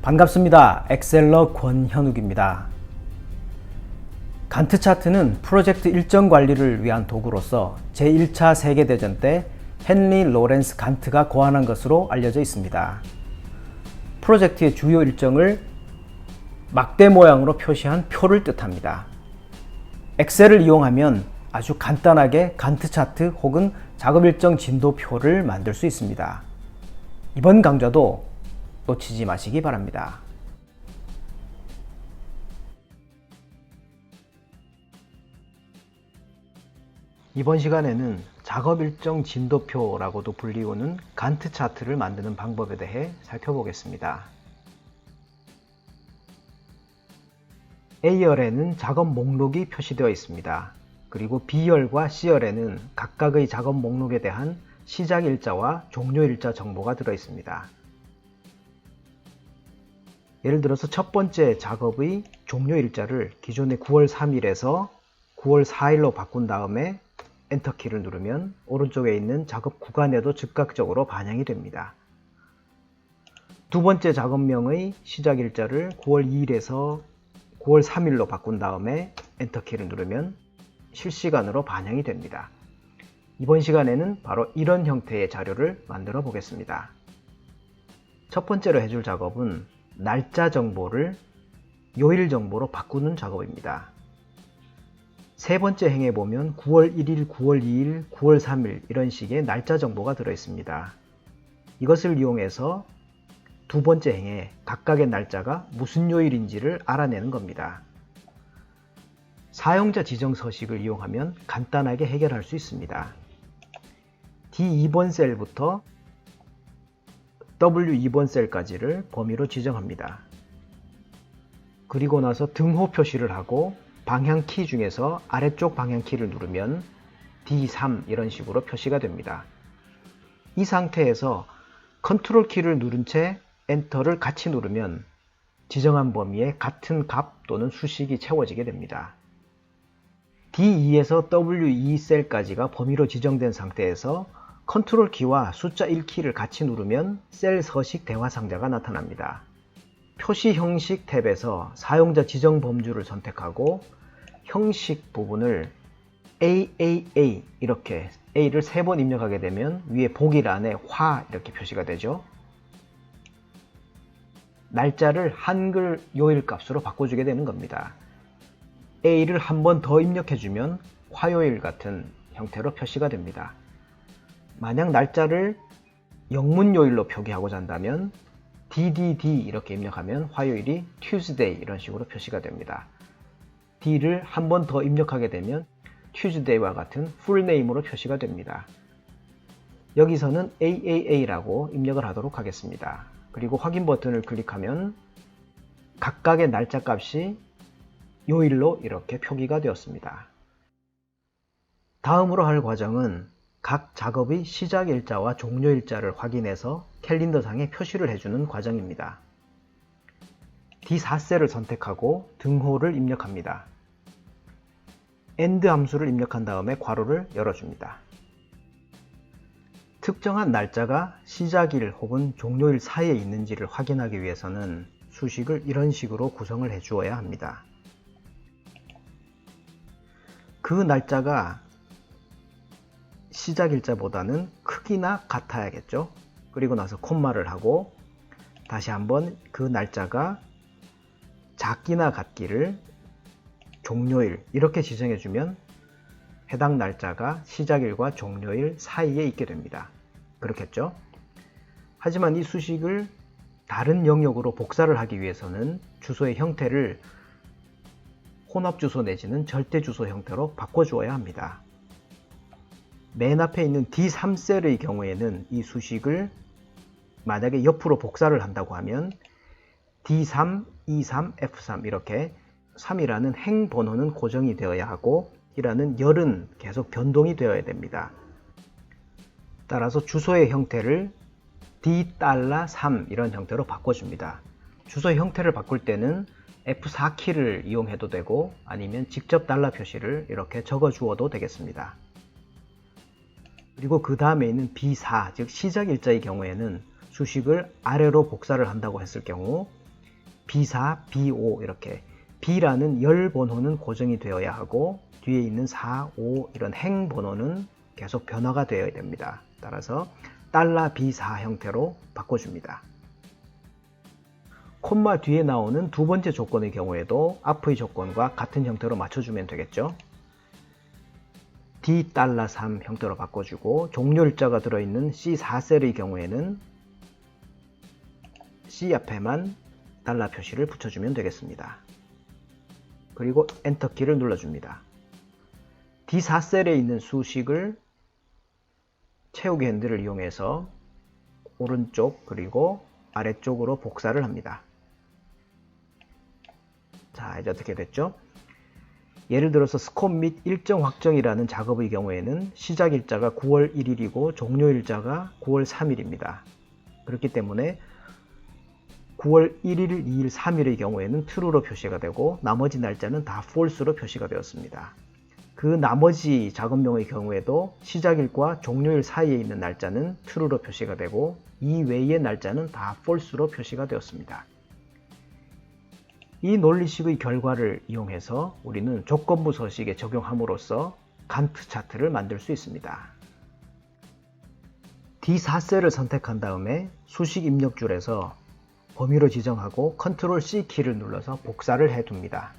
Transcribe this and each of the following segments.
반갑습니다. 엑셀러 권현욱입니다. 간트 차트는 프로젝트 일정 관리를 위한 도구로서 제1차 세계대전 때 헨리 로렌스 간트가 고안한 것으로 알려져 있습니다. 프로젝트의 주요 일정을 막대 모양으로 표시한 표를 뜻합니다. 엑셀을 이용하면 아주 간단하게 간트 차트 혹은 작업 일정 진도표를 만들 수 있습니다. 이번 강좌도 놓치지 마시기 바랍니다. 이번 시간에는 작업 일정 진도표라고도 불리우는 간트 차트를 만드는 방법에 대해 살펴보겠습니다. A열에는 작업 목록이 표시되어 있습니다. 그리고 B열과 C열에는 각각의 작업 목록에 대한 시작 일자와 종료 일자 정보가 들어 있습니다. 예를 들어서 첫 번째 작업의 종료 일자를 기존의 9월 3일에서 9월 4일로 바꾼 다음에 엔터키를 누르면 오른쪽에 있는 작업 구간에도 즉각적으로 반영이 됩니다. 두 번째 작업명의 시작 일자를 9월 2일에서 9월 3일로 바꾼 다음에 엔터키를 누르면 실시간으로 반영이 됩니다. 이번 시간에는 바로 이런 형태의 자료를 만들어 보겠습니다. 첫 번째로 해줄 작업은 날짜 정보를 요일 정보로 바꾸는 작업입니다. 세 번째 행에 보면 9월 1일, 9월 2일, 9월 3일 이런 식의 날짜 정보가 들어 있습니다. 이것을 이용해서 두 번째 행에 각각의 날짜가 무슨 요일인지를 알아내는 겁니다. 사용자 지정 서식을 이용하면 간단하게 해결할 수 있습니다. D2번 셀부터 W2번 셀까지를 범위로 지정합니다. 그리고 나서 등호 표시를 하고 방향키 중에서 아래쪽 방향키를 누르면 D3 이런 식으로 표시가 됩니다. 이 상태에서 컨트롤 키를 누른 채 엔터를 같이 누르면 지정한 범위에 같은 값 또는 수식이 채워지게 됩니다. D2에서 W2 셀까지가 범위로 지정된 상태에서 컨트롤 키와 숫자 1키를 같이 누르면 셀 서식 대화 상자가 나타납니다. 표시 형식 탭에서 사용자 지정 범주를 선택하고 형식 부분을 AAA 이렇게 A를 3번 입력하게 되면 위에 보기란에 화 이렇게 표시가 되죠. 날짜를 한글 요일 값으로 바꿔주게 되는 겁니다. A를 한 번 더 입력해주면 화요일 같은 형태로 표시가 됩니다. 만약 날짜를 영문요일로 표기하고자 한다면 DDD 이렇게 입력하면 화요일이 Tuesday 이런 식으로 표시가 됩니다. D를 한 번 더 입력하게 되면 Tuesday와 같은 풀네임으로 표시가 됩니다. 여기서는 AAA라고 입력을 하도록 하겠습니다. 그리고 확인 버튼을 클릭하면 각각의 날짜 값이 요일로 이렇게 표기가 되었습니다. 다음으로 할 과정은 각 작업의 시작 일자와 종료 일자를 확인해서 캘린더상에 표시를 해주는 과정입니다. D4셀을 선택하고 등호를 입력합니다. AND 함수를 입력한 다음에 괄호를 열어줍니다. 특정한 날짜가 시작일 혹은 종료일 사이에 있는지를 확인하기 위해서는 수식을 이런 식으로 구성을 해 주어야 합니다. 그 날짜가 시작 일자보다는 크기나 같아야겠죠. 그리고 나서 콤마를 하고 다시 한번 그 날짜가 작기나 같기를 종료일 이렇게 지정해 주면 해당 날짜가 시작일과 종료일 사이에 있게 됩니다. 그렇겠죠? 하지만 이 수식을 다른 영역으로 복사를 하기 위해서는 주소의 형태를 혼합주소 내지는 절대주소 형태로 바꿔주어야 합니다. 맨 앞에 있는 D3셀의 경우에는 이 수식을 만약에 옆으로 복사를 한다고 하면 D3, E3, F3 이렇게 3이라는 행 번호는 고정이 되어야 하고 이라는 열은 계속 변동이 되어야 됩니다. 따라서 주소의 형태를 D3 이런 형태로 바꿔줍니다. 주소의 형태를 바꿀 때는 F4키를 이용해도 되고 아니면 직접 달러 표시를 이렇게 적어 주어도 되겠습니다. 그리고 그 다음에 있는 B4, 즉 시작 일자의 경우에는 수식을 아래로 복사를 한다고 했을 경우 B4, B5 이렇게 B라는 열 번호는 고정이 되어야 하고 뒤에 있는 4, 5 이런 행 번호는 계속 변화가 되어야 됩니다. 따라서 $B4 형태로 바꿔줍니다. 콤마 뒤에 나오는 두 번째 조건의 경우에도 앞의 조건과 같은 형태로 맞춰주면 되겠죠. D$3 형태로 바꿔주고 종료일자가 들어있는 C4셀의 경우에는 C 앞에만 달러 표시를 붙여주면 되겠습니다. 그리고 엔터키를 눌러줍니다. D4셀에 있는 수식을 채우기 핸들을 이용해서 오른쪽 그리고 아래쪽으로 복사를 합니다. 자, 이제 어떻게 됐죠? 예를 들어서 스콥 및 일정 확정이라는 작업의 경우에는 시작 일자가 9월 1일이고 종료 일자가 9월 3일입니다. 그렇기 때문에 9월 1일, 2일, 3일의 경우에는 true로 표시가 되고 나머지 날짜는 다 false로 표시가 되었습니다. 그 나머지 작업명의 경우에도 시작일과 종료일 사이에 있는 날짜는 true로 표시가 되고 이 외의 날짜는 다 false로 표시가 되었습니다. 이 논리식의 결과를 이용해서 우리는 조건부 서식에 적용함으로써 간트 차트를 만들 수 있습니다. D4셀을 선택한 다음에 수식 입력줄에서 범위로 지정하고 컨트롤 C 키를 눌러서 복사를 해둡니다.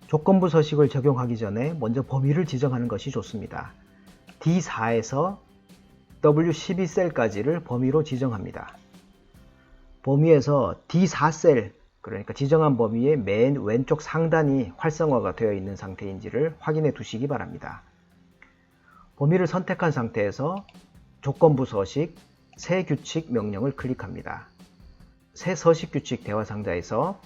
조건부 서식을 적용하기 전에 먼저 범위를 지정하는 것이 좋습니다. D4에서 W12셀까지를 범위로 지정합니다. 범위에서 D4셀, 그러니까 지정한 범위의 맨 왼쪽 상단이 활성화가 되어 있는 상태인지를 확인해 두시기 바랍니다. 범위를 선택한 상태에서 조건부 서식, 새 규칙 명령을 클릭합니다. 새 서식 규칙 대화 상자에서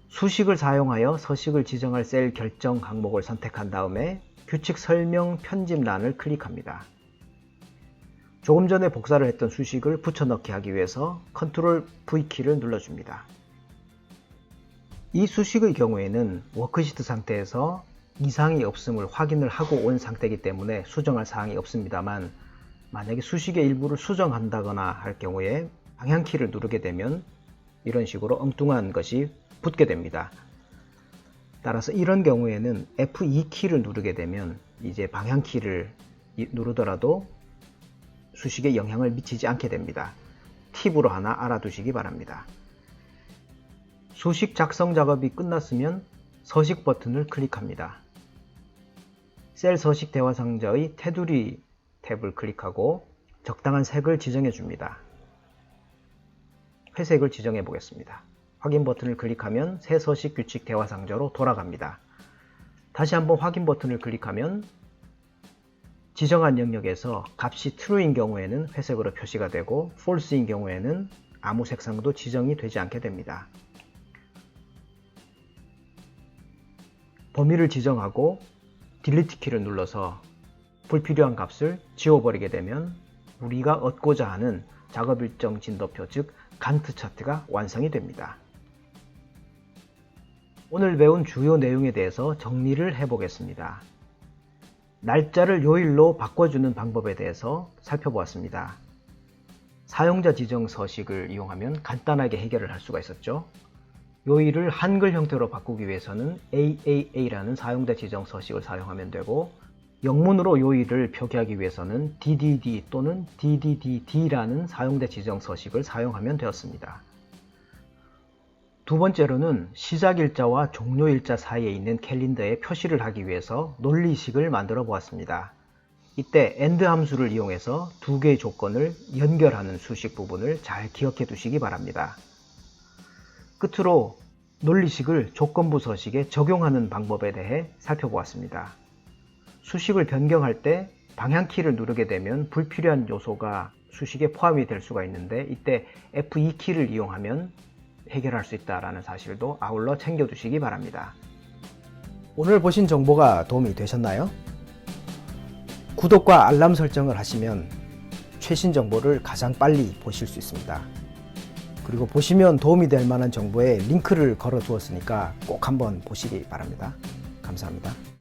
수식을 사용하여 서식을 지정할 셀 결정 항목을 선택한 다음에 규칙 설명 편집란을 클릭합니다. 조금 전에 복사를 했던 수식을 붙여넣기 하기 위해서 컨트롤 V키를 눌러줍니다. 이 수식의 경우에는 워크시트 상태에서 이상이 없음을 확인을 하고 온 상태이기 때문에 수정할 사항이 없습니다만 만약에 수식의 일부를 수정한다거나 할 경우에 방향키를 누르게 되면 이런 식으로 엉뚱한 것이 붙게 됩니다. 따라서 이런 경우에는 F2키를 누르게 되면 이제 방향키를 누르더라도 수식에 영향을 미치지 않게 됩니다. 팁으로 하나 알아두시기 바랍니다. 수식 작성 작업이 끝났으면 서식 버튼을 클릭합니다. 셀 서식 대화 상자의 테두리 탭을 클릭하고 적당한 색을 지정해 줍니다. 회색을 지정해 보겠습니다. 확인 버튼을 클릭하면 새 서식 규칙 대화 상자로 돌아갑니다. 다시 한번 확인 버튼을 클릭하면 지정한 영역에서 값이 true인 경우에는 회색으로 표시가 되고 false인 경우에는 아무 색상도 지정이 되지 않게 됩니다. 범위를 지정하고 딜리트 키를 눌러서 불필요한 값을 지워버리게 되면 우리가 얻고자 하는 작업 일정 진도표, 즉 간트 차트가 완성이 됩니다. 오늘 배운 주요 내용에 대해서 정리를 해보겠습니다. 날짜를 요일로 바꿔주는 방법에 대해서 살펴보았습니다. 사용자 지정 서식을 이용하면 간단하게 해결을 할 수가 있었죠. 요일을 한글 형태로 바꾸기 위해서는 AAA라는 사용자 지정 서식을 사용하면 되고, 영문으로 요일을 표기하기 위해서는 DDD 또는 DDDD라는 사용자 지정 서식을 사용하면 되었습니다. 두 번째로는 시작일자와 종료일자 사이에 있는 캘린더에 표시를 하기 위해서 논리식을 만들어 보았습니다. 이때 AND 함수를 이용해서 두 개의 조건을 연결하는 수식 부분을 잘 기억해 두시기 바랍니다. 끝으로 논리식을 조건부 서식에 적용하는 방법에 대해 살펴보았습니다. 수식을 변경할 때 방향키를 누르게 되면 불필요한 요소가 수식에 포함이 될 수가 있는데 이때 F2키를 이용하면 해결할 수 있다는 사실도 아울러 챙겨두시기 바랍니다. 오늘 보신 정보가 도움이 되셨나요? 구독과 알람 설정을 하시면 최신 정보를 가장 빨리 보실 수 있습니다. 그리고 보시면 도움이 될 만한 정보에 링크를 걸어 두었으니까 꼭 한번 보시기 바랍니다. 감사합니다.